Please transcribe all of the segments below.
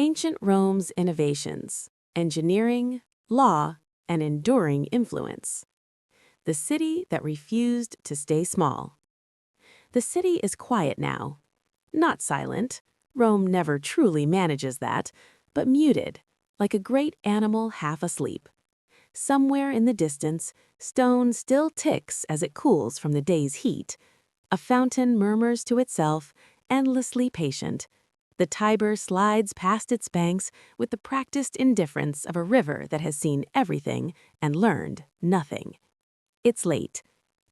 Ancient Rome's innovations, engineering, law, and enduring influence. The city that refused to stay small. The city is quiet now. Not silent. Rome never truly manages that, but muted, like a great animal half asleep. Somewhere in the distance, stone still ticks as it cools from the day's heat. A fountain murmurs to itself, endlessly patient. The Tiber slides past its banks with the practiced indifference of a river that has seen everything and learned nothing. It's late,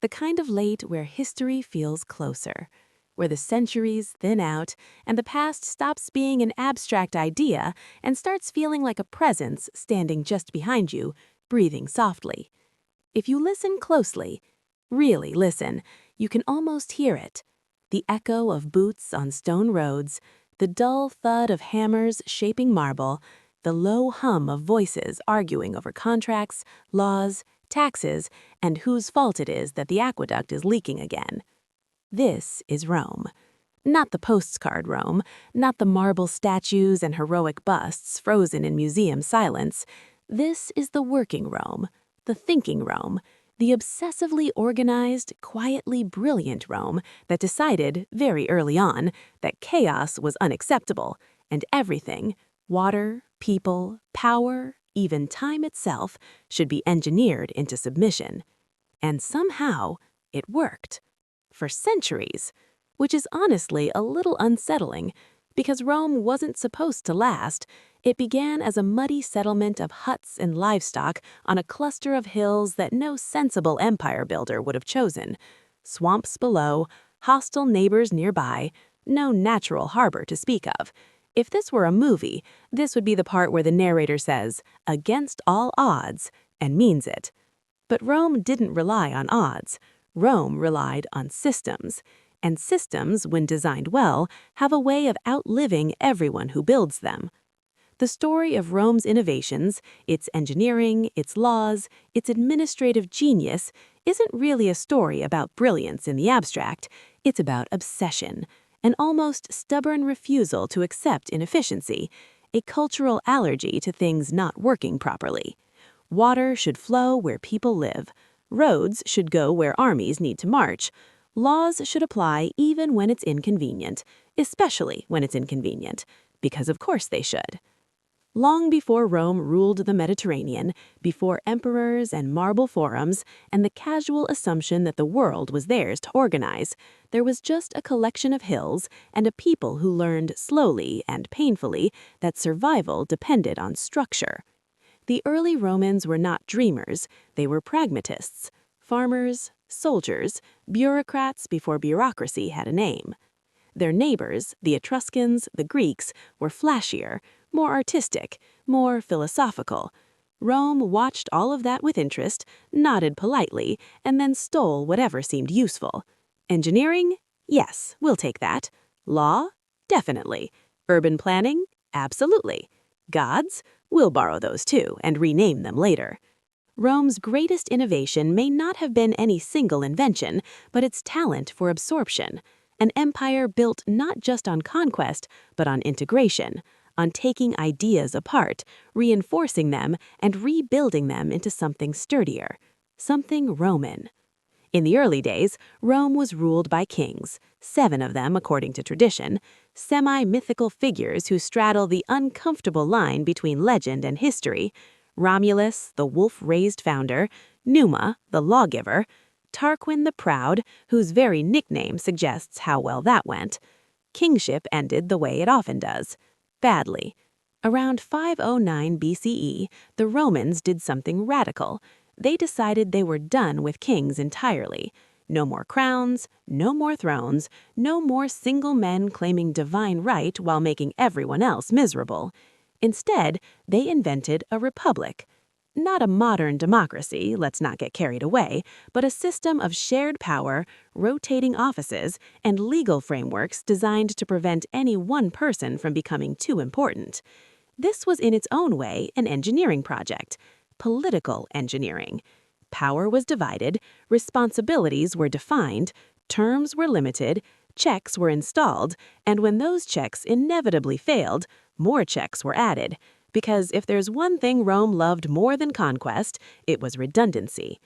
the kind of late where history feels closer, where the centuries thin out and the past stops being an abstract idea and starts feeling like a presence standing just behind you, breathing softly. If you listen closely, really listen, you can almost hear it. The echo of boots on stone roads, the dull thud of hammers shaping marble, the low hum of voices arguing over contracts, laws, taxes, and whose fault it is that the aqueduct is leaking again. This is Rome. Not the postcard Rome, not the marble statues and heroic busts frozen in museum silence. This is the working Rome, the thinking Rome, the obsessively organized, quietly brilliant Rome that decided, very early on, that chaos was unacceptable, and everything, water, people, power, even time itself, should be engineered into submission. And somehow, it worked. For centuries, which is honestly a little unsettling, because Rome wasn't supposed to last. It began as a muddy settlement of huts and livestock on a cluster of hills that no sensible empire builder would have chosen. Swamps below, hostile neighbors nearby, no natural harbor to speak of. If this were a movie, this would be the part where the narrator says, "against all odds," and means it. But Rome didn't rely on odds. Rome relied on systems. And systems, when designed well, have a way of outliving everyone who builds them. The story of Rome's innovations, its engineering, its laws, its administrative genius, isn't really a story about brilliance in the abstract. It's about obsession, an almost stubborn refusal to accept inefficiency, a cultural allergy to things not working properly. Water should flow where people live. Roads should go where armies need to march. Laws should apply even when it's inconvenient, especially when it's inconvenient, because of course they should. Long before Rome ruled the Mediterranean, before emperors and marble forums, and the casual assumption that the world was theirs to organize, there was just a collection of hills and a people who learned slowly and painfully that survival depended on structure. The early Romans were not dreamers, they were pragmatists, farmers, soldiers, bureaucrats before bureaucracy had a name. Their neighbors, the Etruscans, the Greeks, were flashier, more artistic, more philosophical. Rome watched all of that with interest, nodded politely, and then stole whatever seemed useful. Engineering? Yes, we'll take that. Law? Definitely. Urban planning? Absolutely. Gods? We'll borrow those too and rename them later. Rome's greatest innovation may not have been any single invention, but its talent for absorption. An empire built not just on conquest, but on integration, on taking ideas apart, reinforcing them, and rebuilding them into something sturdier, something Roman. In the early days, Rome was ruled by kings, 7 of them according to tradition, semi-mythical figures who straddle the uncomfortable line between legend and history. Romulus, the wolf-raised founder, Numa, the lawgiver, Tarquin the Proud, whose very nickname suggests how well that went. Kingship ended the way it often does, badly. Around 509 BCE, the Romans did something radical. They decided they were done with kings entirely. No more crowns, no more thrones, no more single men claiming divine right while making everyone else miserable. Instead, they invented a republic. Not a modern democracy, let's not get carried away, but a system of shared power, rotating offices, and legal frameworks designed to prevent any one person from becoming too important. This was in its own way an engineering project, political engineering. Power was divided, responsibilities were defined, terms were limited, checks were installed, and when those checks inevitably failed, more checks were added. Because if there's one thing Rome loved more than conquest, it was redundancy.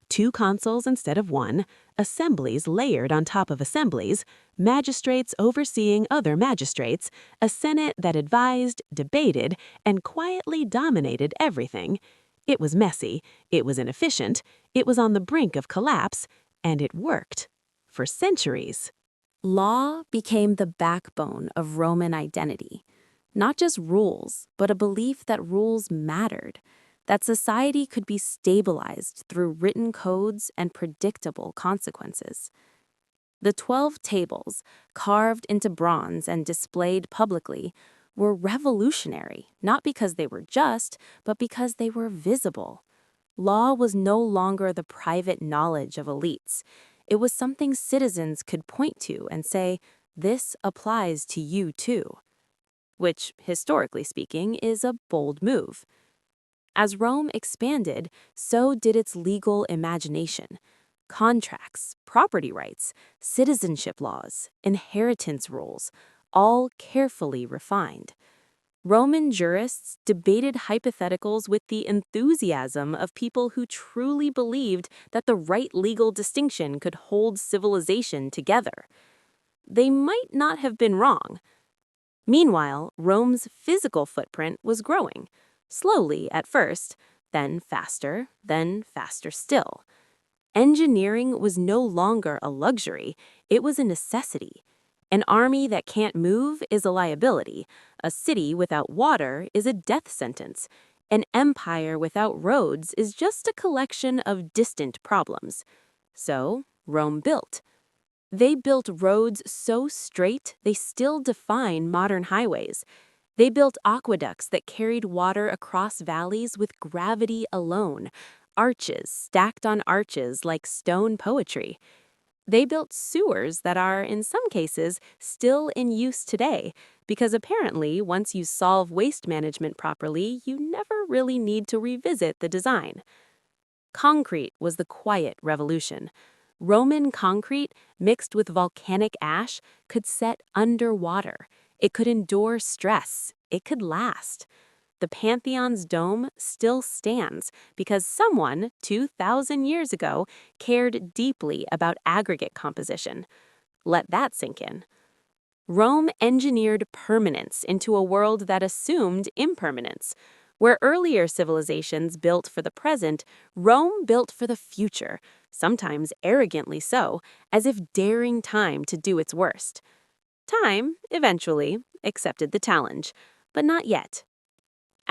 2 consuls instead of 1, assemblies layered on top of assemblies, magistrates overseeing other magistrates, a senate that advised, debated, and quietly dominated everything. It was messy, it was inefficient, it was on the brink of collapse, and it worked. For centuries. Law became the backbone of Roman identity. Not just rules, but a belief that rules mattered, that society could be stabilized through written codes and predictable consequences. The 12 tables, carved into bronze and displayed publicly, were revolutionary, not because they were just, but because they were visible. Law was no longer the private knowledge of elites. It was something citizens could point to and say, "This applies to you too," which, historically speaking, is a bold move. As Rome expanded, so did its legal imagination. Contracts, property rights, citizenship laws, inheritance rules, all carefully refined. Roman jurists debated hypotheticals with the enthusiasm of people who truly believed that the right legal distinction could hold civilization together. They might not have been wrong. Meanwhile, Rome's physical footprint was growing, slowly at first, then faster still. Engineering was no longer a luxury, it was a necessity. An army that can't move is a liability. A city without water is a death sentence. An empire without roads is just a collection of distant problems. So, Rome built. They built roads so straight they still define modern highways. They built aqueducts that carried water across valleys with gravity alone, arches stacked on arches like stone poetry. They built sewers that are, in some cases, still in use today, because apparently, once you solve waste management properly, you never really need to revisit the design. Concrete was the quiet revolution. Roman concrete, mixed with volcanic ash, could set underwater. It could endure stress. It could last. The Pantheon's dome still stands because someone, 2,000 years ago, cared deeply about aggregate composition. Let that sink in. Rome engineered permanence into a world that assumed impermanence. Where earlier civilizations built for the present, Rome built for the future, sometimes arrogantly so, as if daring time to do its worst. Time, eventually, accepted the challenge, but not yet.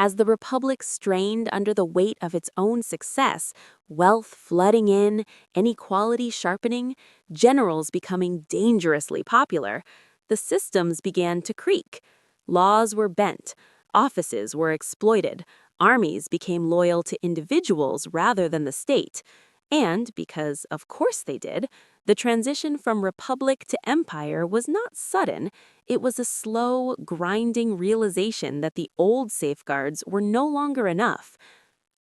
As the Republic strained under the weight of its own success, wealth flooding in, inequality sharpening, generals becoming dangerously popular, the systems began to creak. Laws were bent, offices were exploited, armies became loyal to individuals rather than the state. And, because of course they did, the transition from republic to empire was not sudden. It was a slow, grinding realization that the old safeguards were no longer enough.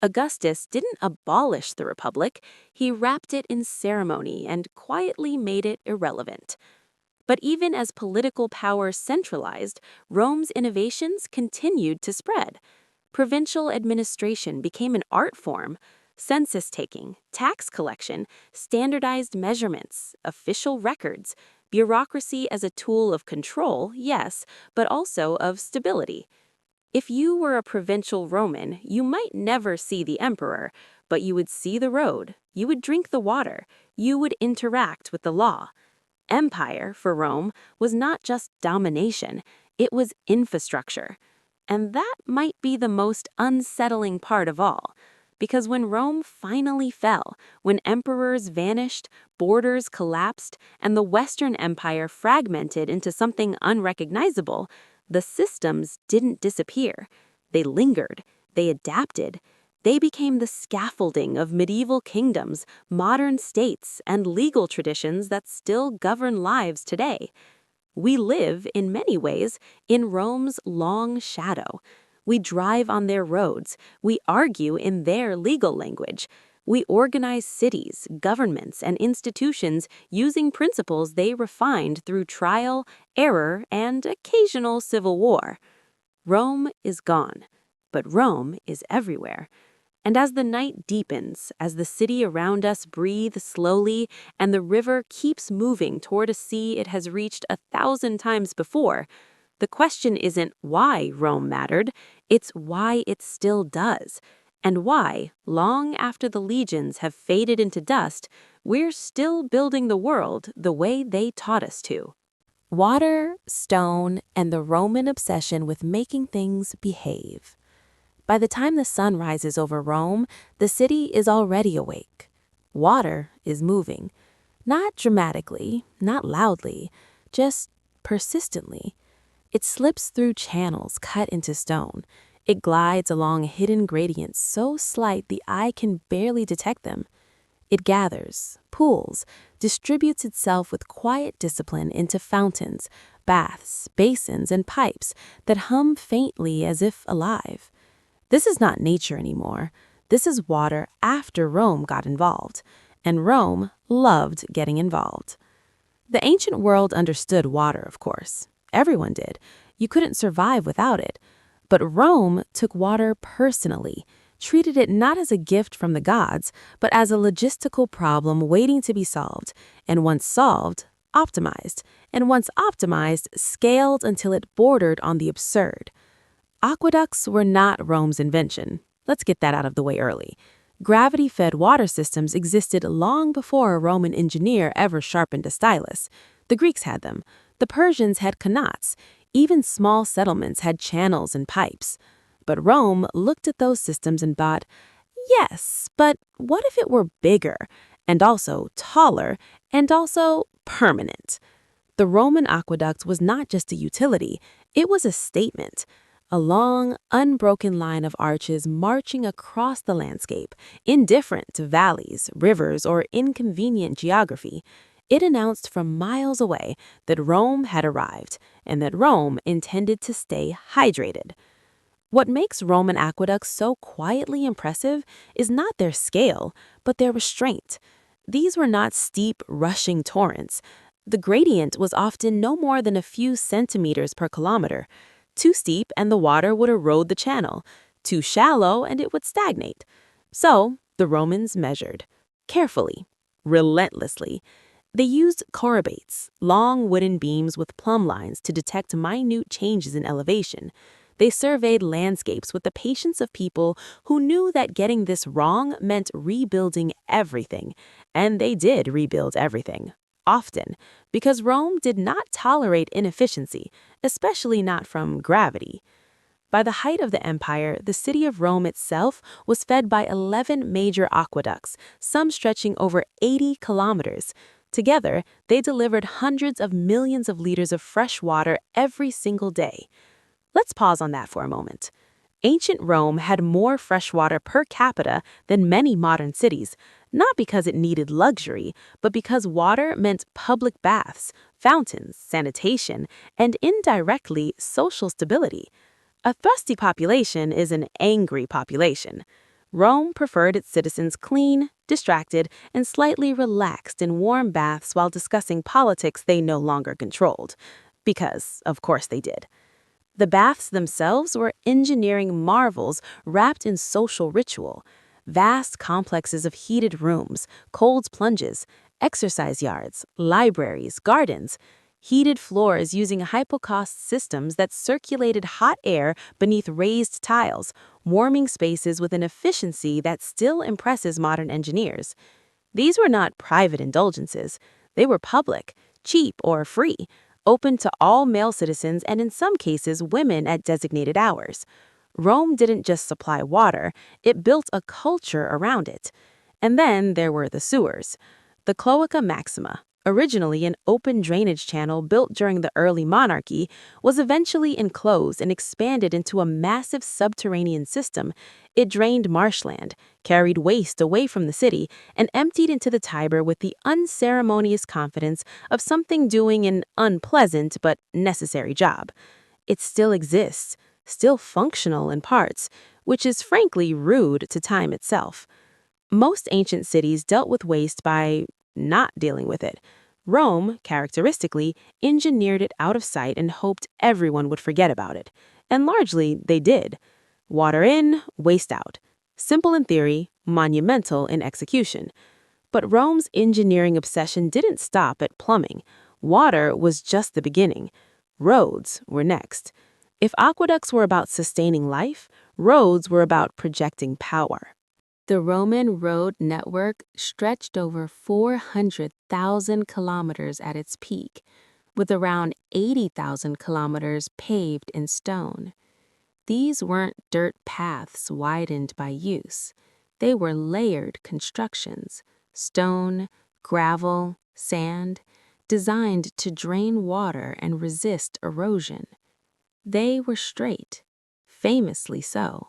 Augustus didn't abolish the republic, he wrapped it in ceremony and quietly made it irrelevant. But even as political power centralized, Rome's innovations continued to spread. Provincial administration became an art form. Census taking, tax collection, standardized measurements, official records, bureaucracy as a tool of control, yes, but also of stability. If you were a provincial Roman, you might never see the emperor, but you would see the road, you would drink the water, you would interact with the law. Empire, for Rome, was not just domination, it was infrastructure. And that might be the most unsettling part of all. Because when Rome finally fell, when emperors vanished, borders collapsed, and the Western Empire fragmented into something unrecognizable, the systems didn't disappear. They lingered. They adapted. They became the scaffolding of medieval kingdoms, modern states, and legal traditions that still govern lives today. We live, in many ways, in Rome's long shadow. We drive on their roads. We argue in their legal language. We organize cities, governments, and institutions using principles they refined through trial, error, and occasional civil war. Rome is gone, but Rome is everywhere. And as the night deepens, as the city around us breathes slowly, and the river keeps moving toward a sea it has reached 1,000 times before, the question isn't why Rome mattered, it's why it still does. And why, long after the legions have faded into dust, we're still building the world the way they taught us to. Water, stone, and the Roman obsession with making things behave. By the time the sun rises over Rome, the city is already awake. Water is moving. Not dramatically, not loudly, just persistently. It slips through channels cut into stone. It glides along hidden gradients so slight the eye can barely detect them. It gathers, pools, distributes itself with quiet discipline into fountains, baths, basins, and pipes that hum faintly as if alive. This is not nature anymore. This is water after Rome got involved, and Rome loved getting involved. The ancient world understood water, of course. Everyone did. You couldn't survive without it. But Rome took water personally, treated it not as a gift from the gods, but as a logistical problem waiting to be solved, and once solved, optimized, and once optimized, scaled until it bordered on the absurd. Aqueducts were not Rome's invention. Let's get that out of the way early. Gravity-fed water systems existed long before a Roman engineer ever sharpened a stylus. The Greeks had them. The Persians had qanats. Even small settlements had channels and pipes. But Rome looked at those systems and thought, yes, but what if it were bigger, and also taller, and also permanent? The Roman aqueduct was not just a utility, it was a statement. A long, unbroken line of arches marching across the landscape, indifferent to valleys, rivers, or inconvenient geography. It announced from miles away that Rome had arrived and that Rome intended to stay hydrated. What makes Roman aqueducts so quietly impressive is not their scale, but their restraint. These were not steep, rushing torrents. The gradient was often no more than a few centimeters per kilometer. Too steep and the water would erode the channel. Too shallow and it would stagnate. So the Romans measured. Carefully. Relentlessly. They used chorobates, long wooden beams with plumb lines to detect minute changes in elevation. They surveyed landscapes with the patience of people who knew that getting this wrong meant rebuilding everything. And they did rebuild everything. Often, because Rome did not tolerate inefficiency, especially not from gravity. By the height of the empire, the city of Rome itself was fed by 11 major aqueducts, some stretching over 80 kilometers. Together, they delivered hundreds of millions of liters of fresh water every single day. Let's pause on that for a moment. Ancient Rome had more fresh water per capita than many modern cities, not because it needed luxury, but because water meant public baths, fountains, sanitation, and indirectly social stability. A thirsty population is an angry population. Rome preferred its citizens clean, distracted, and slightly relaxed in warm baths while discussing politics they no longer controlled. Because, of course, they did. The baths themselves were engineering marvels wrapped in social ritual. Vast complexes of heated rooms, cold plunges, exercise yards, libraries, gardens. Heated floors using hypocaust systems that circulated hot air beneath raised tiles, warming spaces with an efficiency that still impresses modern engineers. These were not private indulgences. They were public, cheap or free, open to all male citizens and in some cases women at designated hours. Rome didn't just supply water, it built a culture around it. And then there were the sewers. The Cloaca Maxima, originally an open drainage channel built during the early monarchy, was eventually enclosed and expanded into a massive subterranean system. It drained marshland, carried waste away from the city, and emptied into the Tiber with the unceremonious confidence of something doing an unpleasant but necessary job. It still exists, still functional in parts, which is frankly rude to time itself. Most ancient cities dealt with waste by not dealing with it. Rome, characteristically, engineered it out of sight and hoped everyone would forget about it. And largely, they did. Water in, waste out. Simple in theory, monumental in execution. But Rome's engineering obsession didn't stop at plumbing. Water was just the beginning. Roads were next. If aqueducts were about sustaining life, roads were about projecting power. The Roman road network stretched over 400,000 kilometers at its peak, with around 80,000 kilometers paved in stone. These weren't dirt paths widened by use. They were layered constructions, stone, gravel, sand, designed to drain water and resist erosion. They were straight, famously so.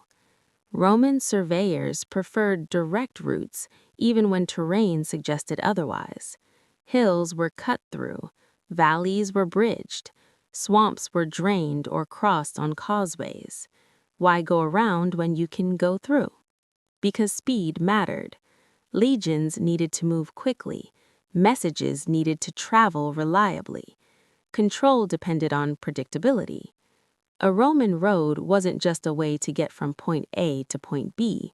Roman surveyors preferred direct routes even when terrain suggested otherwise. Hills were cut through, valleys were bridged, swamps were drained or crossed on causeways. Why go around when you can go through? Because speed mattered. Legions needed to move quickly. Messages needed to travel reliably. Control depended on predictability. A Roman road wasn't just a way to get from point A to point B.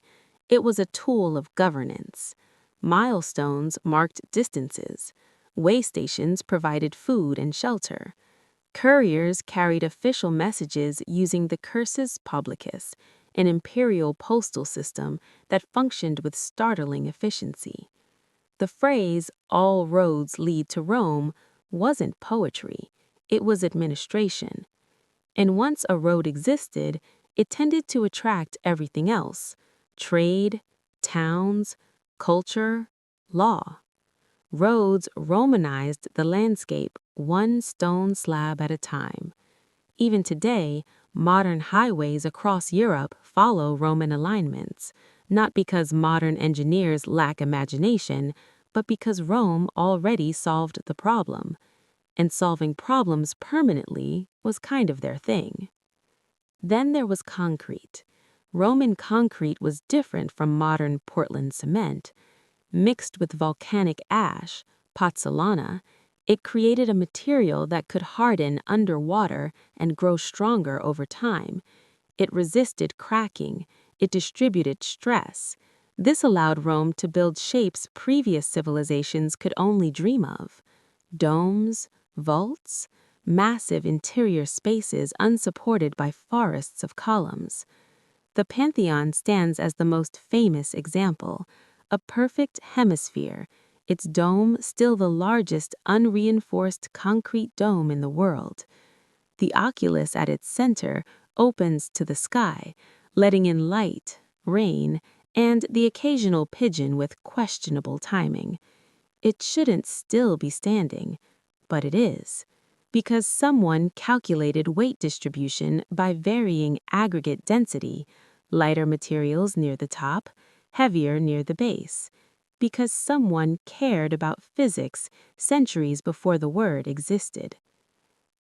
It was a tool of governance. Milestones marked distances. Way stations provided food and shelter. Couriers carried official messages using the cursus publicus, an imperial postal system that functioned with startling efficiency. The phrase, "all roads lead to Rome," wasn't poetry. It was administration. And once a road existed, it tended to attract everything else: trade, towns, culture, law. Roads Romanized the landscape one stone slab at a time. Even today, modern highways across Europe follow Roman alignments, not because modern engineers lack imagination, but because Rome already solved the problem. And solving problems permanently was kind of their thing. Then there was concrete. Roman concrete was different from modern Portland cement. Mixed with volcanic ash, pozzolana, it created a material that could harden underwater and grow stronger over time. It resisted cracking. It distributed stress. This allowed Rome to build shapes previous civilizations could only dream of: domes, vaults, massive interior spaces unsupported by forests of columns. The Pantheon stands as the most famous example, a perfect hemisphere, its dome still the largest unreinforced concrete dome in the world. The oculus at its center opens to the sky, letting in light, rain, and the occasional pigeon with questionable timing. It shouldn't still be standing, but it is, because someone calculated weight distribution by varying aggregate density, lighter materials near the top, heavier near the base, because someone cared about physics centuries before the word existed.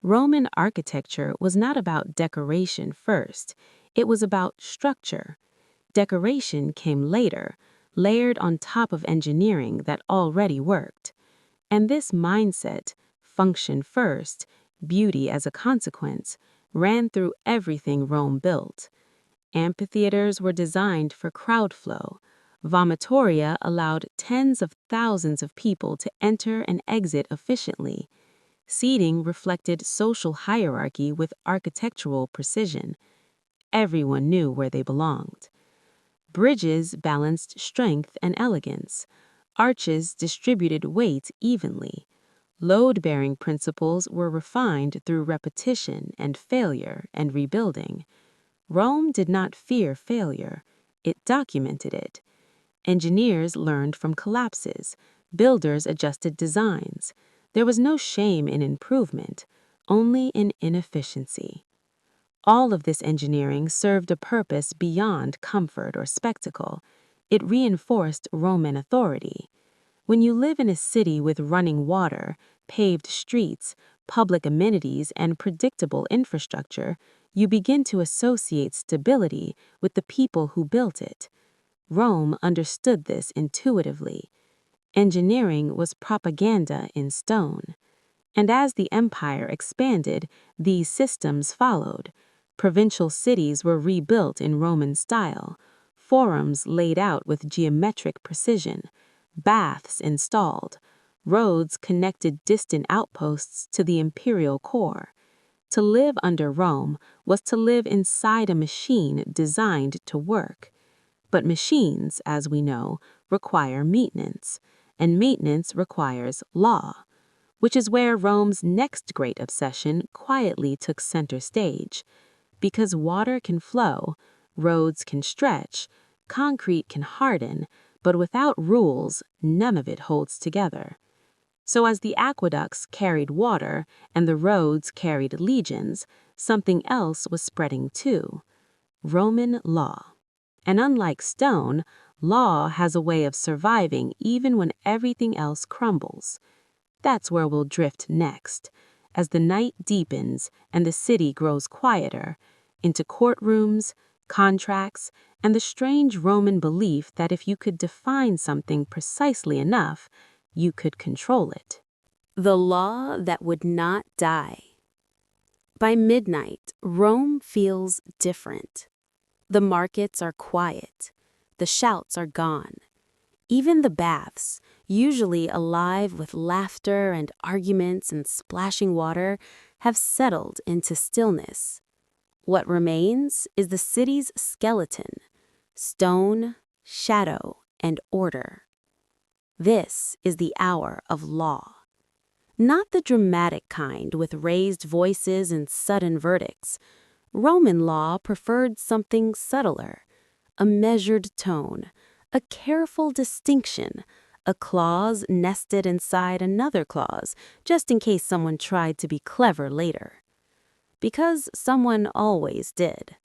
Roman architecture was not about decoration first, it was about structure. Decoration came later, layered on top of engineering that already worked. And this mindset, function first, beauty as a consequence, ran through everything Rome built. Amphitheaters were designed for crowd flow. Vomitoria allowed tens of thousands of people to enter and exit efficiently. Seating reflected social hierarchy with architectural precision. Everyone knew where they belonged. Bridges balanced strength and elegance. Arches distributed weight evenly. Load-bearing principles were refined through repetition and failure and rebuilding. Rome did not fear failure. It documented it. Engineers learned from collapses. Builders adjusted designs. There was no shame in improvement, only in inefficiency. All of this engineering served a purpose beyond comfort or spectacle. It reinforced Roman authority. When you live in a city with running water, paved streets, public amenities, and predictable infrastructure, you begin to associate stability with the people who built it. Rome understood this intuitively. Engineering was propaganda in stone. And as the empire expanded, these systems followed. Provincial cities were rebuilt in Roman style, forums laid out with geometric precision, baths installed, roads connected distant outposts to the imperial core. To live under Rome was to live inside a machine designed to work. But machines, as we know, require maintenance, and maintenance requires law, which is where Rome's next great obsession quietly took center stage. Because water can flow, roads can stretch, concrete can harden, but without rules, none of it holds together. So as the aqueducts carried water and the roads carried legions, something else was spreading too: Roman law. And unlike stone, law has a way of surviving even when everything else crumbles. That's where we'll drift next, as the night deepens and the city grows quieter, into courtrooms, contracts, and the strange Roman belief that if you could define something precisely enough, you could control it. The law that would not die. By midnight, Rome feels different. The markets are quiet. The shouts are gone. Even the baths, usually alive with laughter and arguments and splashing water, have settled into stillness. What remains is the city's skeleton: stone, shadow, and order. This is the hour of law. Not the dramatic kind with raised voices and sudden verdicts. Roman law preferred something subtler: a measured tone, a careful distinction, a clause nested inside another clause, just in case someone tried to be clever later. Because someone always did.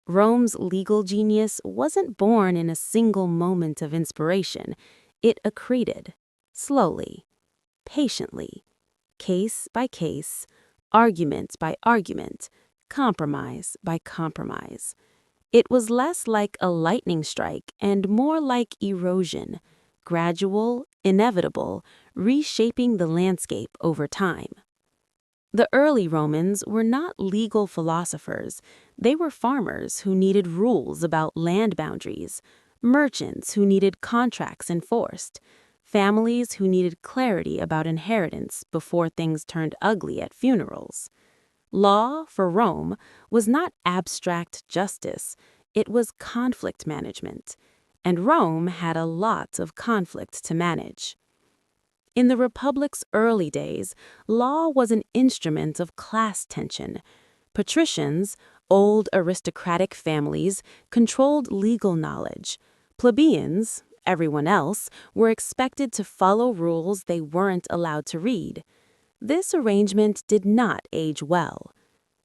Rome's legal genius wasn't born in a single moment of inspiration. It accreted, slowly, patiently, case by case, argument by argument, compromise by compromise. It was less like a lightning strike and more like erosion, gradual, inevitable, reshaping the landscape over time. The early Romans were not legal philosophers. They were farmers who needed rules about land boundaries, merchants who needed contracts enforced, families who needed clarity about inheritance before things turned ugly at funerals. Law, for Rome, was not abstract justice. It was conflict management. And Rome had a lot of conflict to manage. In the Republic's early days, law was an instrument of class tension. Patricians, old aristocratic families, controlled legal knowledge. Plebeians, everyone else, were expected to follow rules they weren't allowed to read. This arrangement did not age well.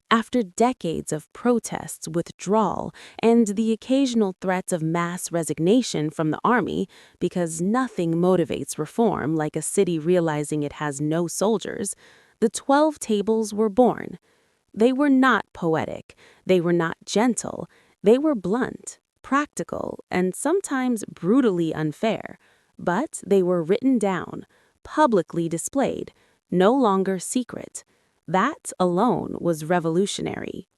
After decades of protests, withdrawal, and the occasional threats of mass resignation from the army, because nothing motivates reform like a city realizing it has no soldiers, the 12 tables were born. They were not poetic, they were not gentle, they were blunt, practical, and sometimes brutally unfair, but they were written down, publicly displayed, no longer secret. That alone was revolutionary.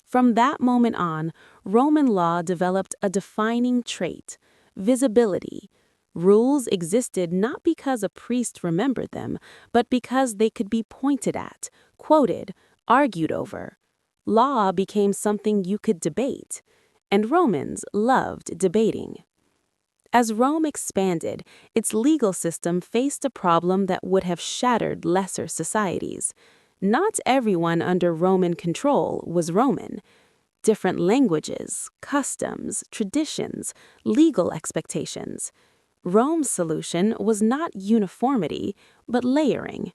From that moment on, Roman law developed a defining trait: visibility. Rules existed not because a priest remembered them, but because they could be pointed at, quoted, argued over. Law became something you could debate, and Romans loved debating. As Rome expanded, its legal system faced a problem that would have shattered lesser societies. Not everyone under Roman control was Roman. Different languages, customs, traditions, legal expectations. Rome's solution was not uniformity, but layering.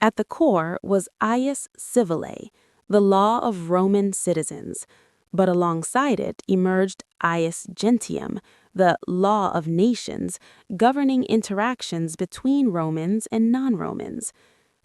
At the core was ius civile, the law of Roman citizens, but alongside it emerged ius gentium, the law of nations, governing interactions between Romans and non-Romans.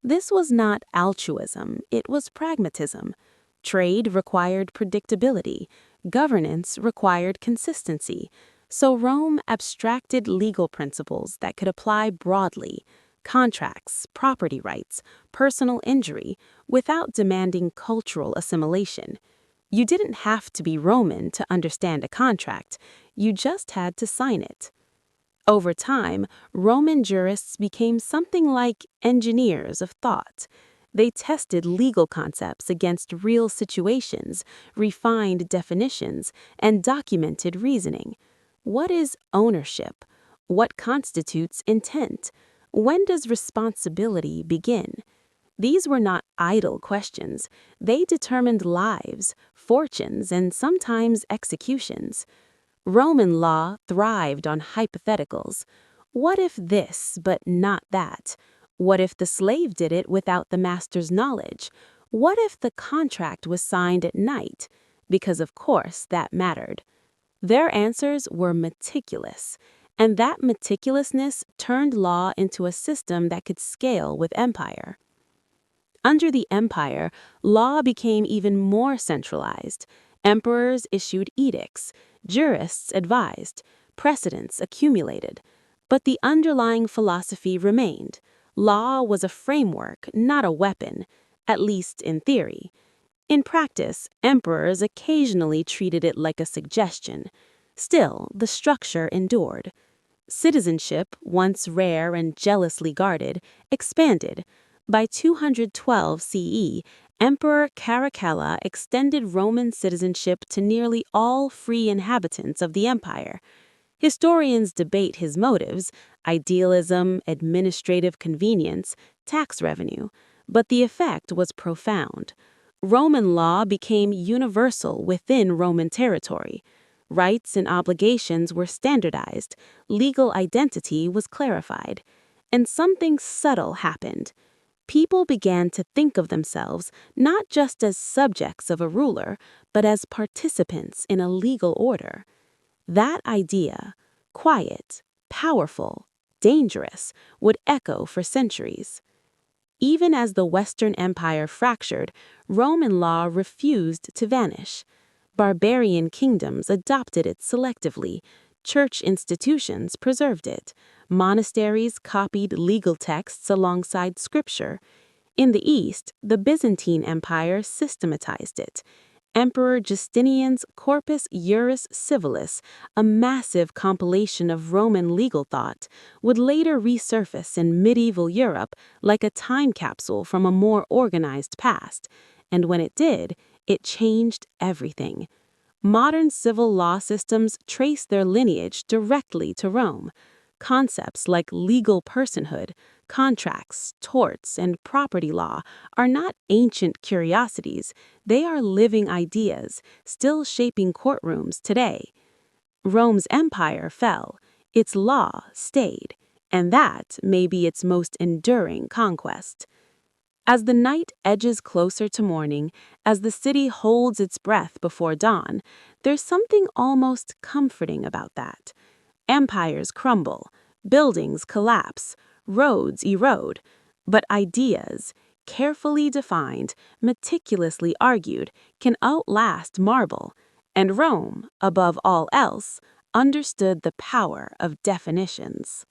This was not altruism, it was pragmatism. Trade required predictability, governance required consistency, So Rome abstracted legal principles that could apply broadly: contracts, property rights, personal injury, without demanding cultural assimilation. You didn't have to be Roman to understand a contract, you just had to sign it. Over time, Roman jurists became something like engineers of thought. They tested legal concepts against real situations, refined definitions, and documented reasoning. What is ownership? What constitutes intent? When does responsibility begin? These were not idle questions. They determined lives, fortunes, and sometimes executions. Roman law thrived on hypotheticals. What if this, but not that? What if the slave did it without the master's knowledge? What if the contract was signed at night? Because of course that mattered. Their answers were meticulous, and that meticulousness turned law into a system that could scale with empire. Under the empire, law became even more centralized. Emperors issued edicts, jurists advised, precedents accumulated. But the underlying philosophy remained. Law was a framework, not a weapon, at least in theory. In practice, emperors occasionally treated it like a suggestion. Still, the structure endured. Citizenship, once rare and jealously guarded, expanded. By 212 CE, Emperor Caracalla extended Roman citizenship to nearly all free inhabitants of the empire. Historians debate his motives: idealism, administrative convenience, tax revenue, but the effect was profound. Roman law became universal within Roman territory. Rights and obligations were standardized, legal identity was clarified, and something subtle happened. People began to think of themselves not just as subjects of a ruler, but as participants in a legal order. That idea, quiet, powerful, dangerous, would echo for centuries. Even as the Western Empire fractured, Roman law refused to vanish. Barbarian kingdoms adopted it selectively. Church institutions preserved it. Monasteries copied legal texts alongside scripture. In the East, the Byzantine Empire systematized it. Emperor Justinian's Corpus Juris Civilis, a massive compilation of Roman legal thought, would later resurface in medieval Europe like a time capsule from a more organized past. And when it did, it changed everything. Modern civil law systems trace their lineage directly to Rome. Concepts like legal personhood, contracts, torts, and property law are not ancient curiosities, they are living ideas, still shaping courtrooms today. Rome's empire fell, its law stayed, and that may be its most enduring conquest. As the night edges closer to morning, as the city holds its breath before dawn, there's something almost comforting about that. Empires crumble, buildings collapse, roads erode, but ideas, carefully defined, meticulously argued, can outlast marble, and Rome, above all else, understood the power of definitions.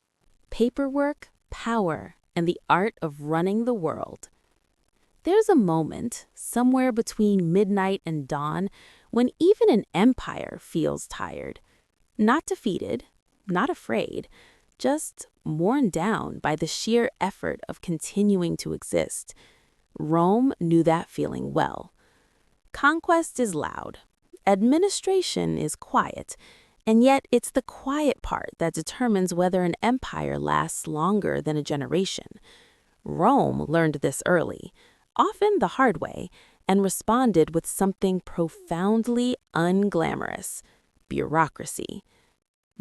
Paperwork, power, and the art of running the world. There's a moment, somewhere between midnight and dawn, when even an empire feels tired. Not defeated, not afraid, just worn down by the sheer effort of continuing to exist. Rome knew that feeling well. Conquest is loud. Administration is quiet. And yet it's the quiet part that determines whether an empire lasts longer than a generation. Rome learned this early, often the hard way, and responded with something profoundly unglamorous: bureaucracy.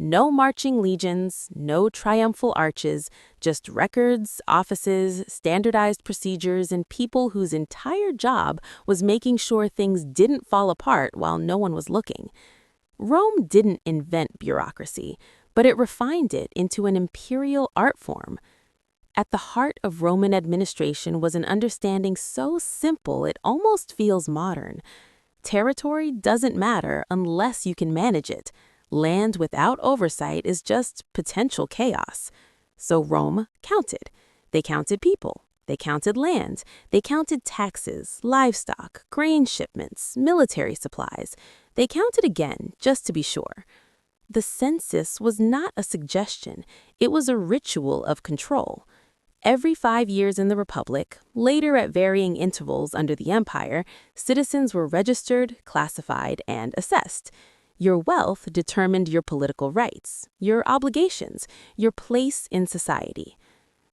No marching legions, no triumphal arches, just records, offices, standardized procedures, and people whose entire job was making sure things didn't fall apart while no one was looking. Rome didn't invent bureaucracy, but it refined it into an imperial art form. At the heart of Roman administration was an understanding so simple it almost feels modern. Territory doesn't matter unless you can manage it. Land without oversight is just potential chaos. So Rome counted. They counted people. They counted land. They counted taxes, livestock, grain shipments, military supplies. They counted again, just to be sure. The census was not a suggestion. It was a ritual of control. Every 5 years in the Republic, later at varying intervals under the Empire, citizens were registered, classified, and assessed. Your wealth determined your political rights, your obligations, your place in society.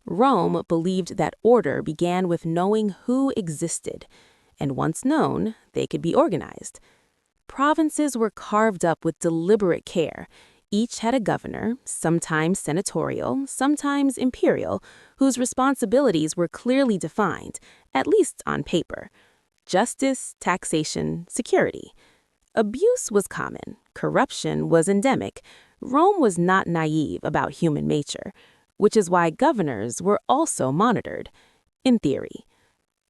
Rome believed that order began with knowing who existed, and once known, they could be organized. Provinces were carved up with deliberate care. Each had a governor, sometimes senatorial, sometimes imperial, whose responsibilities were clearly defined, at least on paper. Justice, taxation, security. Abuse was common. Corruption was endemic. Rome was not naive about human nature, which is why governors were also monitored, in theory.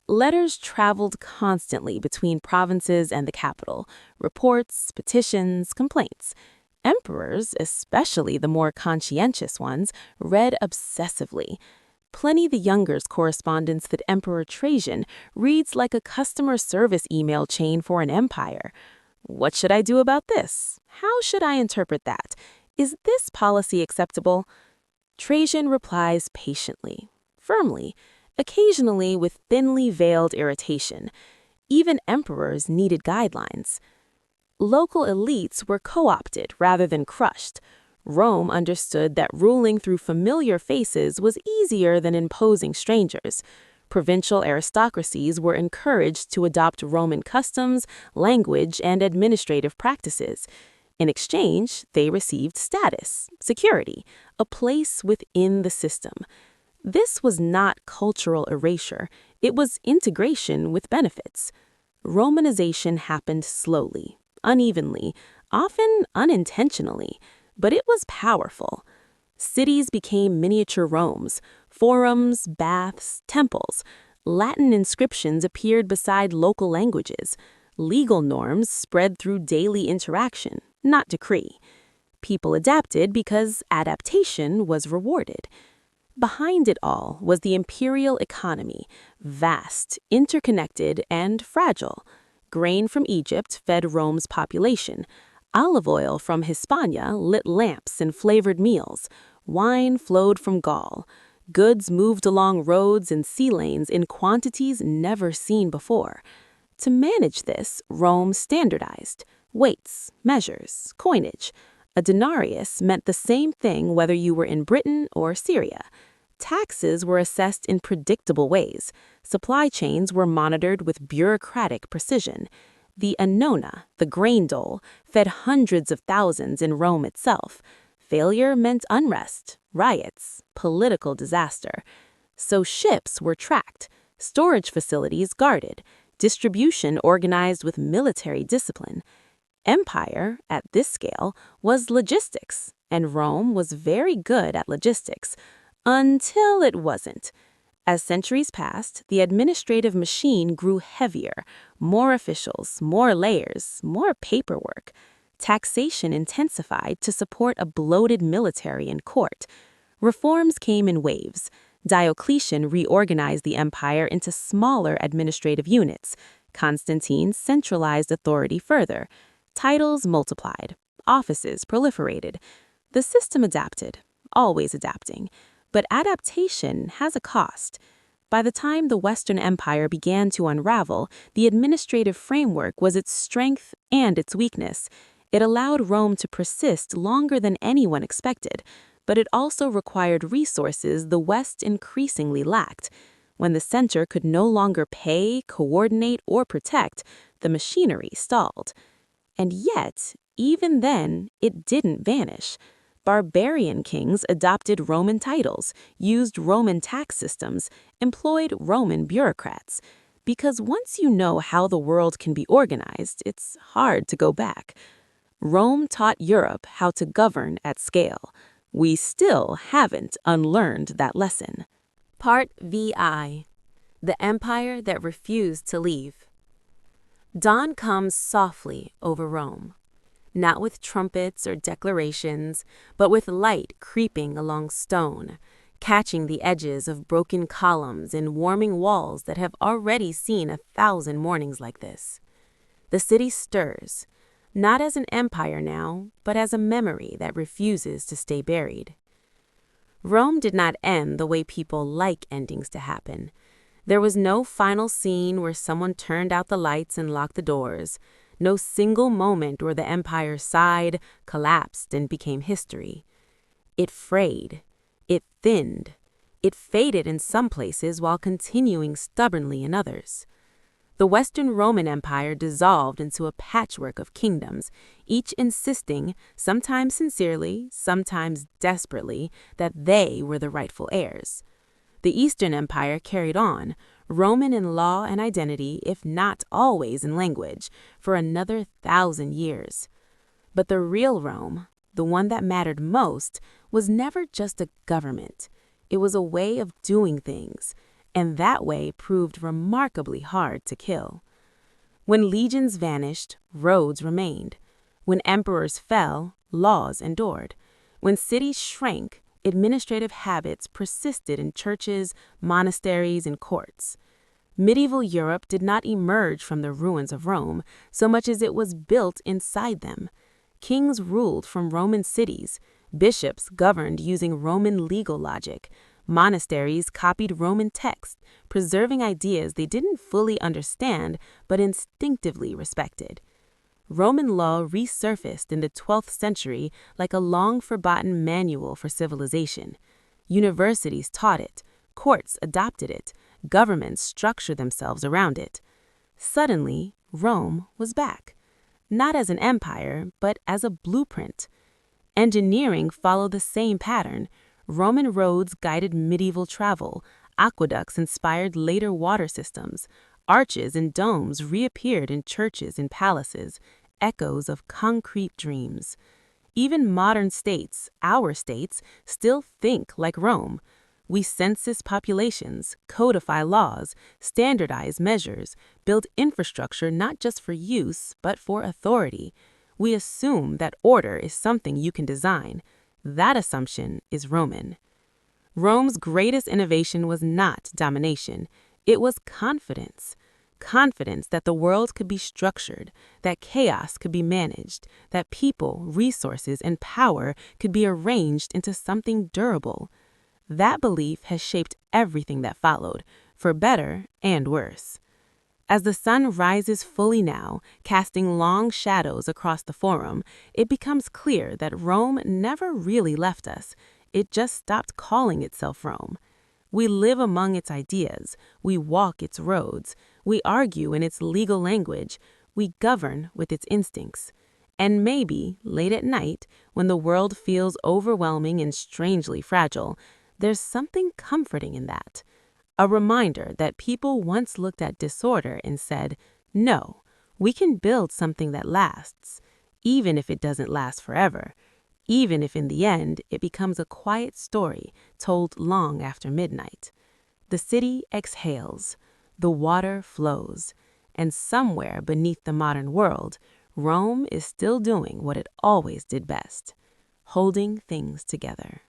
Letters traveled constantly between provinces and the capital, reports, petitions, complaints. Emperors, especially the more conscientious ones, read obsessively. Pliny the Younger's correspondence with Emperor Trajan reads like a customer service email chain for an empire. What should I do about this? How should I interpret that? Is this policy acceptable? Trajan replies patiently, firmly, occasionally with thinly veiled irritation. Even emperors needed guidelines. Local elites were co-opted rather than crushed. Rome understood that ruling through familiar faces was easier than imposing strangers. Provincial aristocracies were encouraged to adopt Roman customs, language, and administrative practices. In exchange, they received status, security, a place within the system. This was not cultural erasure, it was integration with benefits. Romanization happened slowly, unevenly, often unintentionally, but it was powerful. Cities became miniature Romes, forums, baths, temples. Latin inscriptions appeared beside local languages. Legal norms spread through daily interaction, not decree. People adapted because adaptation was rewarded. Behind it all was the imperial economy, vast, interconnected, and fragile. Grain from Egypt fed Rome's population. Olive oil from Hispania lit lamps and flavored meals. Wine flowed from Gaul. Goods moved along roads and sea lanes in quantities never seen before. To manage this, Rome standardized weights, measures, coinage. A denarius meant the same thing whether you were in Britain or Syria. Taxes were assessed in predictable ways. Supply chains were monitored with bureaucratic precision. The annona, the grain dole, fed hundreds of thousands in Rome itself. Failure meant unrest, riots, political disaster. So ships were tracked, storage facilities guarded, distribution organized with military discipline. Empire, at this scale, was logistics, and Rome was very good at logistics, until it wasn't. As centuries passed, the administrative machine grew heavier, more officials, more layers, more paperwork. Taxation intensified to support a bloated military and court. Reforms came in waves. Diocletian reorganized the empire into smaller administrative units. Constantine centralized authority further. Titles multiplied. Offices proliferated. The system adapted, always adapting. But adaptation has a cost. By the time the Western Empire began to unravel, the administrative framework was its strength and its weakness. It allowed Rome to persist longer than anyone expected, but it also required resources the West increasingly lacked. When the center could no longer pay, coordinate, or protect, the machinery stalled. And yet, even then, it didn't vanish. Barbarian kings adopted Roman titles, used Roman tax systems, employed Roman bureaucrats. Because once you know how the world can be organized, it's hard to go back. Rome taught Europe how to govern at scale. We still haven't unlearned that lesson. Part VI. The Empire that refused to leave. Dawn comes softly over Rome. not with trumpets or declarations, but with light creeping along stone, catching the edges of broken columns and warming walls that have already seen 1,000 mornings like this. The city stirs, not as an empire now, but as a memory that refuses to stay buried. Rome did not end the way people like endings to happen. There was no final scene where someone turned out the lights and locked the doors, no single moment where the empire sighed, collapsed, and became history. It frayed, it thinned, it faded in some places while continuing stubbornly in others. The Western Roman Empire dissolved into a patchwork of kingdoms, each insisting, sometimes sincerely, sometimes desperately, that they were the rightful heirs. The Eastern Empire carried on, Roman in law and identity, if not always in language, for another 1,000 years. But the real Rome, the one that mattered most, was never just a government. It was a way of doing things, and that way proved remarkably hard to kill. When legions vanished, roads remained. When emperors fell, laws endured. When cities shrank, administrative habits persisted in churches, monasteries, and courts. Medieval Europe did not emerge from the ruins of Rome so much as it was built inside them. Kings ruled from Roman cities. Bishops governed using Roman legal logic. Monasteries copied Roman texts, preserving ideas they didn't fully understand but instinctively respected. Roman law resurfaced in the 12th century like a long-forgotten manual for civilization. Universities taught it, courts adopted it, governments structured themselves around it. Suddenly, Rome was back, not as an empire, but as a blueprint. Engineering followed the same pattern. Roman roads guided medieval travel, aqueducts inspired later water systems, arches and domes reappeared in churches and palaces, echoes of concrete dreams. Even modern states, our states, still think like Rome. We census populations, codify laws, standardize measures, build infrastructure not just for use, but for authority. We assume that order is something you can design. That assumption is Roman. Rome's greatest innovation was not domination. It was confidence. Confidence that the world could be structured, that chaos could be managed, that people, resources, and power could be arranged into something durable. That belief has shaped everything that followed, for better and worse. As the sun rises fully now, casting long shadows across the Forum, it becomes clear that Rome never really left us. It just stopped calling itself Rome. We live among its ideas, we walk its roads, we argue in its legal language, we govern with its instincts. And maybe, late at night, when the world feels overwhelming and strangely fragile, there's something comforting in that. A reminder that people once looked at disorder and said, no, we can build something that lasts, even if it doesn't last forever, even if in the end it becomes a quiet story told long after midnight. The city exhales, the water flows, and somewhere beneath the modern world, Rome is still doing what it always did best, holding things together.